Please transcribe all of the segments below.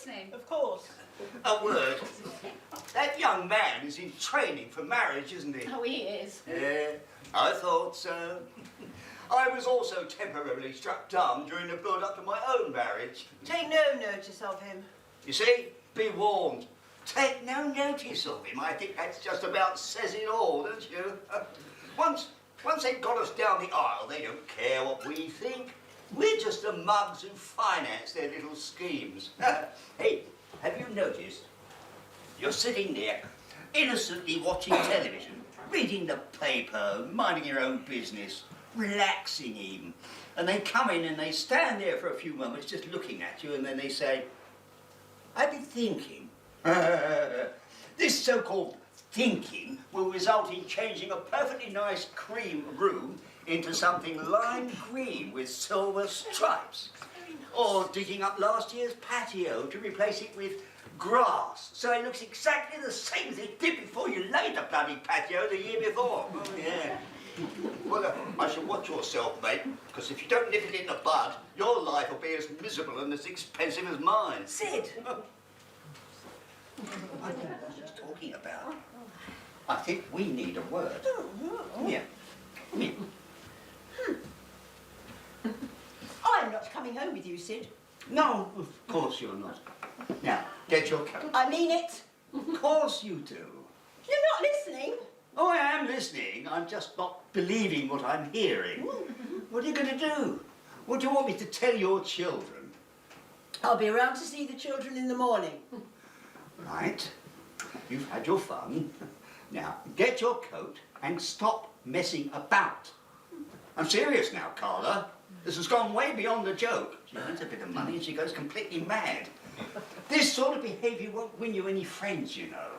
listening. Of course. A word. That young man is in training for marriage, isn't he? Oh, he is. Yeah, I thought so. I was also temporarily struck dumb during the build-up to my own marriage. Take no notice of him. You see, be warned. Take no notice of him. I think that's just about says it all, don't you? Once they've got us down the aisle, they don't care what we think. We're just the mugs who finance their little schemes. Hey, have you noticed? You're sitting there, innocently watching television, reading the paper, minding your own business, relaxing even. And they come in and they stand there for a few moments just looking at you, and then they say, I've been thinking. This so-called thinking will result in changing a perfectly nice cream room into something lime green with silver stripes. Or digging up last year's patio to replace it with grass, so it looks exactly the same as it did before you laid the bloody patio the year before. Oh, yeah. Well, I should watch yourself, mate, because if you don't nip it in the bud, your life will be as miserable and as expensive as mine. Sid! I don't know what she's talking about. I think we need a word. Yeah. Come here. I'm not coming home with you, Sid. No, of course you're not. Now, get your coat. I mean it. Of course you do. You're not listening. Oh, I am listening. I'm just not believing what I'm hearing. What are you going to do? What do you want me to tell your children? I'll be around to see the children in the morning. Right. You've had your fun. Now, get your coat and stop messing about. I'm serious now, Carla. This has gone way beyond the joke. She earns a bit of money and she goes completely mad. This sort of behaviour won't win you any friends, you know.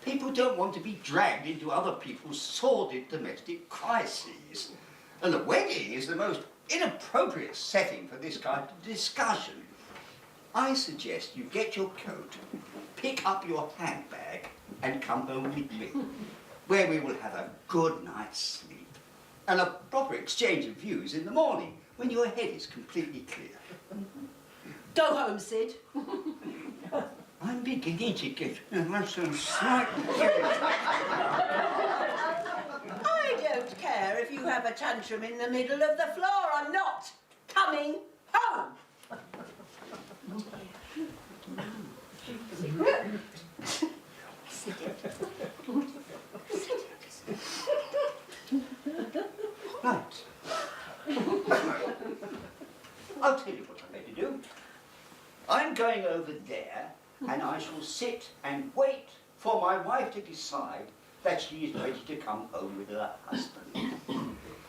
People don't want to be dragged into other people's sordid domestic crises. And the wedding is the most inappropriate setting for this kind of discussion. I suggest you get your coat, pick up your handbag, and come home with me, where we will have a good night's sleep and a proper exchange of views in the morning when your head is completely clear. Go home, Sid. I'm beginning to get some slightly I don't care if you have a tantrum in the middle of the floor. I'm not coming home. Right. I'll tell you what I'm going to do. I'm going over there and I shall sit and wait for my wife to decide that she is ready to come home with her husband.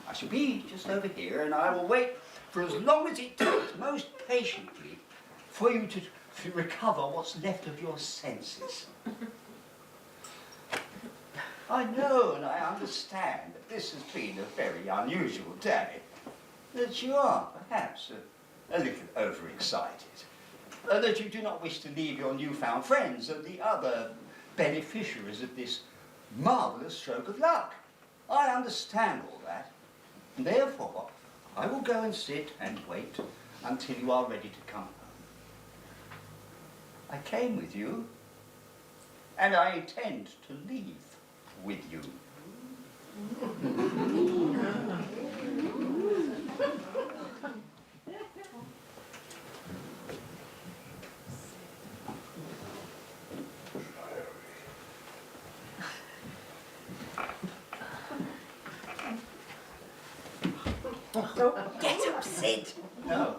I shall be just over here and I will wait for as long as it takes, most patiently, for you to recover what's left of your senses. I know and I understand that this has been a very unusual day, that you are perhaps a little overexcited, that you do not wish to leave your newfound friends and the other beneficiaries of this marvellous stroke of luck. I understand all that, and therefore I will go and sit and wait until you are ready to come home. I came with you, and I intend to leave with you. Get up, Sid. No,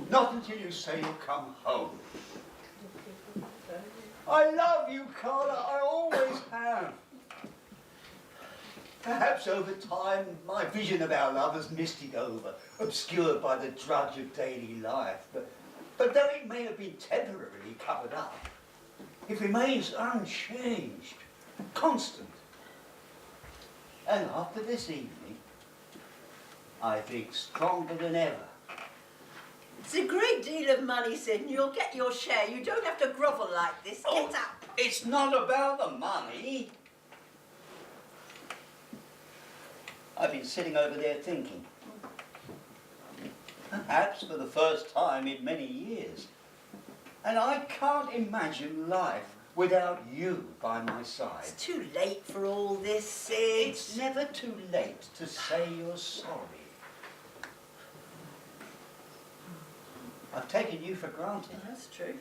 not until you say you'll come home. I love you, Carla, I always have. Perhaps over time, my vision of our love has misted over, obscured by the drudge of daily life. But though it may have been temporarily covered up, it remains unchanged, constant. And after this evening, I think stronger than ever. It's a great deal of money, Sid, and you'll get your share. You don't have to grovel like this. Get up. It's not about the money. I've been sitting over there thinking. Perhaps for the first time in many years. And I can't imagine life without you by my side. It's too late for all this, Sid. It's never too late to say you're sorry. I've taken you for granted. That's true.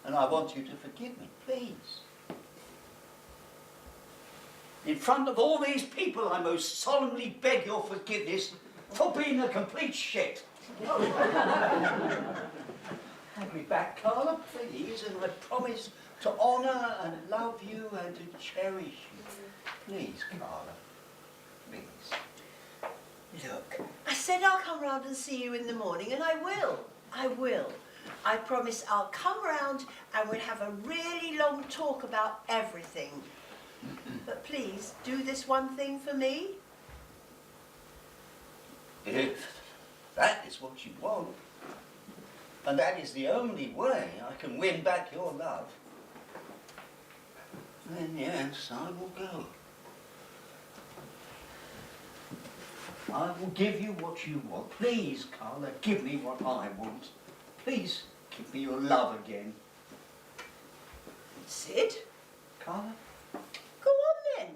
And I want you to forgive me, please. In front of all these people, I most solemnly beg your forgiveness for being a complete shit. Have me back, Carla, please, and I promise to honour and love you and to cherish you. Please, Carla, please. Look, I said I'll come round and see you in the morning, and I will. I will. I promise I'll come round and we'll have a really long talk about everything. But please, do this one thing for me. If that is what you want, and that is the only way I can win back your love, then yes, I will go. I will give you what you want. Please, Carla, give me what I want. Please, give me your love again. Sid, Carla? go on then.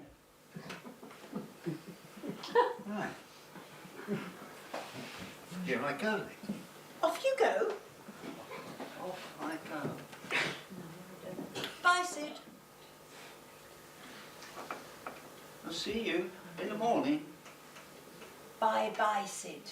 Right. Here I go then. Off you go. Off I go. Bye, Sid. I'll see you in the morning. Bye-bye, Sid.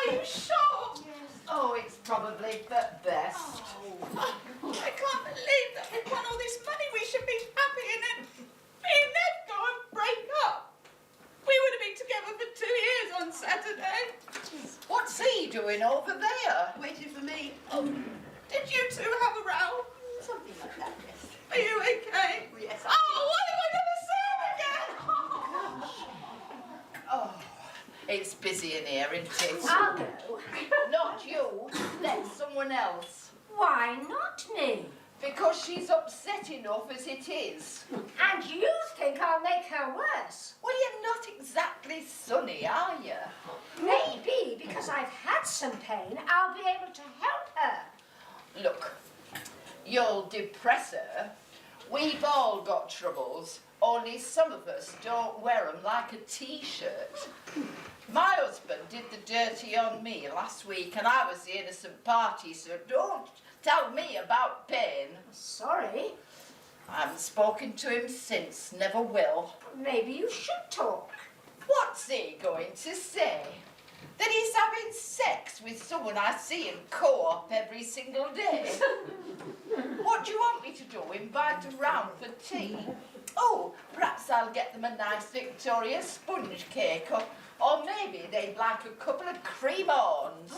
Are you sure? Yes. Oh, it's probably the best. I can't believe that we won all this money. We should be happy, and then me and Ned go and break up. We would have been together for 2 years on Saturday. What's he doing over there? Waiting for me. Oh, did you two have a row? Something like that, yes. Are you okay? Yes. Oh, what am I going to say again? Oh, it's busy in here, isn't it? I'll go. Not you, then someone else. Why not me? Because she's upset enough as it is. And you think I'll make her worse? Well, you're not exactly sunny, are you? Maybe because I've had some pain, I'll be able to help her. Look, you'll depress her. We've all got troubles, only some of us don't wear them like a t-shirt. My husband did the dirty on me last week and I was the innocent party, so don't tell me about pain. Sorry. I haven't spoken to him since, never will. Maybe you should talk. What's he going to say? That he's having sex with someone I see in co-op every single day? What do you want me to do, invite them round for tea? Oh, perhaps I'll get them a nice Victoria sponge cake, or maybe they'd like a couple of cream-ons.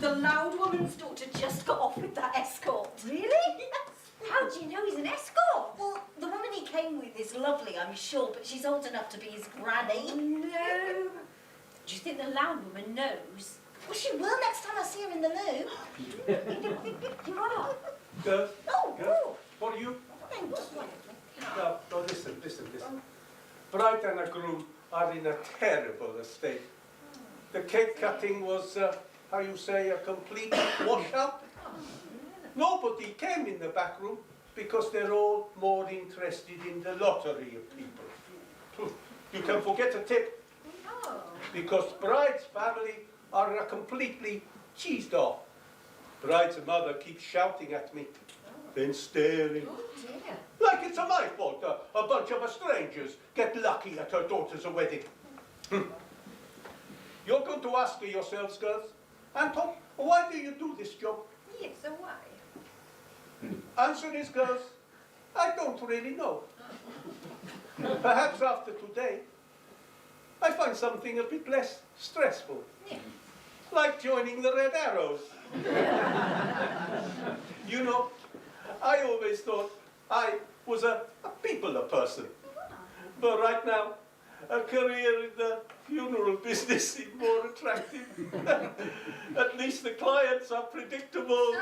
The loud woman's daughter just got off with that escort. Really? Yes. How do you know he's an escort? Well, the woman he came with is lovely, I'm sure, but she's old enough to be his granny. No. Do you think the loud woman knows? Well, she will next time I see her in the loo. What? Girls, Oh, girls, what are you? No, listen. Bride and a groom are in a terrible state. The cake cutting was, how you say, a complete washout. Nobody came in the back room because they're all more interested in the lottery of people. You can forget a tip because bride's family are completely cheesed off. Bride's mother keeps shouting at me, then staring. Like it's my fault a bunch of strangers get lucky at her daughter's wedding. You're going to ask yourselves, girls, Anton, why do you do this job? Yes, so why? Answer is, girls, I don't really know. Perhaps after today, I find something a bit less stressful. Like joining the Red Arrows. You know, I always thought I was a people person. But right now, a career in the funeral business seems more attractive. At least the clients are predictable.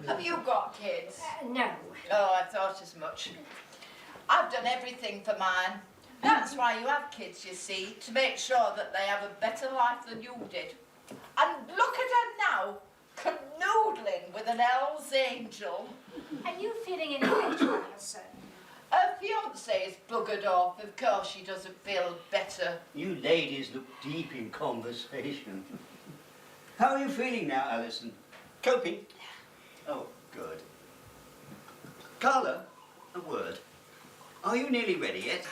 Have you got kids? No. Oh, I thought as much. I've done everything for mine. That's why you have kids, you see, to make sure that they have a better life than you did. And look at her now, canoodling with an Hell's Angel. Are you feeling any better, Alison? Her fiancé is buggered off. Of course she doesn't feel better. You ladies look deep in conversation. How are you feeling now, Alison? Coping? Oh, good. Carla, a word. Are you nearly ready yet?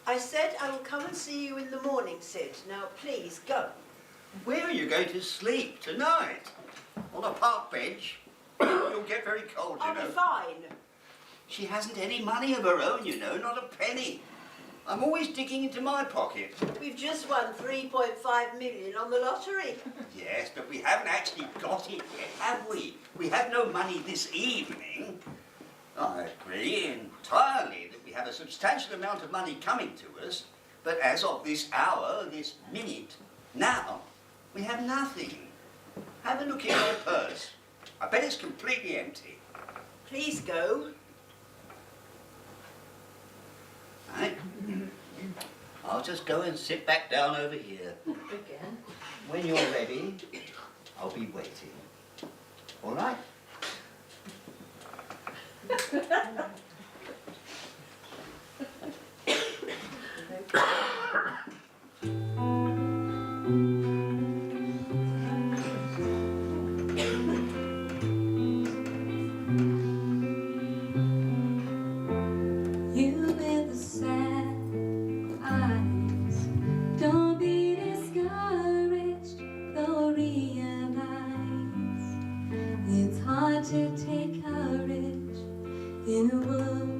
I said I will come and see you in the morning, Sid. Now, please, go. Where are you going to sleep tonight? On a park bench? You'll get very cold, you I'll know. be fine. She hasn't any money of her own, you know, not a penny. I'm always digging into my pocket. We've just won 3.5 million on the lottery. Yes, but we haven't actually got it yet, have we? We have no money this evening. I agree entirely that we have a substantial amount of money coming to us, but as of this hour, this minute, now, we have nothing. Have a look in my purse. I bet it's completely empty. Please go. Right. I'll just go and sit back down over here. Again. When you're ready, I'll be waiting. All right? You live the sad to take courage in a world